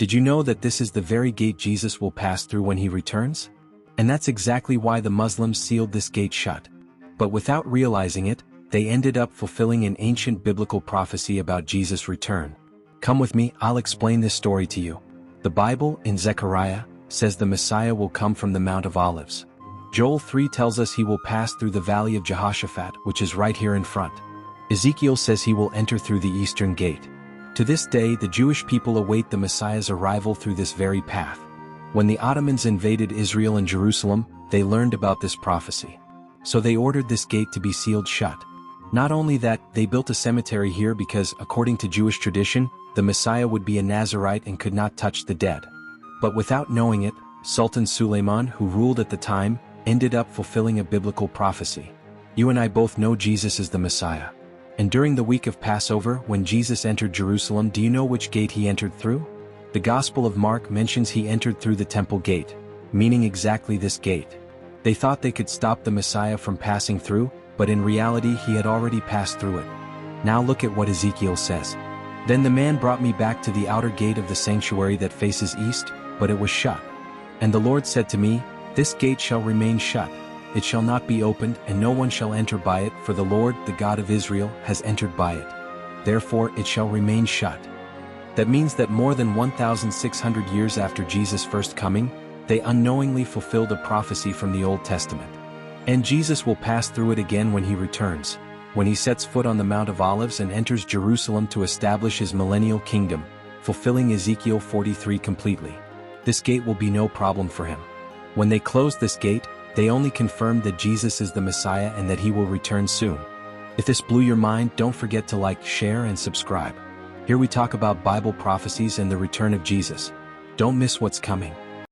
Did you know that this is the very gate Jesus will pass through when he returns? And that's exactly why the Muslims sealed this gate shut. But without realizing it, they ended up fulfilling an ancient biblical prophecy about Jesus' return. Come with me, I'll explain this story to you. The Bible, in Zechariah, says the Messiah will come from the Mount of Olives. Joel 3 tells us he will pass through the Valley of Jehoshaphat, which is right here in front. Ezekiel says he will enter through the eastern gate. To this day, the Jewish people await the Messiah's arrival through this very path. When the Ottomans invaded Israel and Jerusalem, they learned about this prophecy. So they ordered this gate to be sealed shut. Not only that, they built a cemetery here because, according to Jewish tradition, the Messiah would be a Nazirite and could not touch the dead. But without knowing it, Sultan Suleiman, who ruled at the time, ended up fulfilling a biblical prophecy. You and I both know Jesus is the Messiah. And during the week of Passover, when Jesus entered Jerusalem, do you know which gate he entered through? The Gospel of Mark mentions he entered through the temple gate, meaning exactly this gate. They thought they could stop the Messiah from passing through, but in reality he had already passed through it. Now look at what Ezekiel says. Then the man brought me back to the outer gate of the sanctuary that faces east, but it was shut. And the Lord said to me, "This gate shall remain shut. It shall not be opened, and no one shall enter by it, for the Lord, the God of Israel, has entered by it. Therefore it shall remain shut." That means that more than 1,600 years after Jesus' first coming, they unknowingly fulfilled a prophecy from the Old Testament. And Jesus will pass through it again when he returns, when he sets foot on the Mount of Olives and enters Jerusalem to establish his millennial kingdom, fulfilling Ezekiel 43 completely. This gate will be no problem for him. When they closed this gate, they only confirmed that Jesus is the Messiah and that he will return soon. If this blew your mind, don't forget to like, share, and subscribe. Here we talk about Bible prophecies and the return of Jesus. Don't miss what's coming.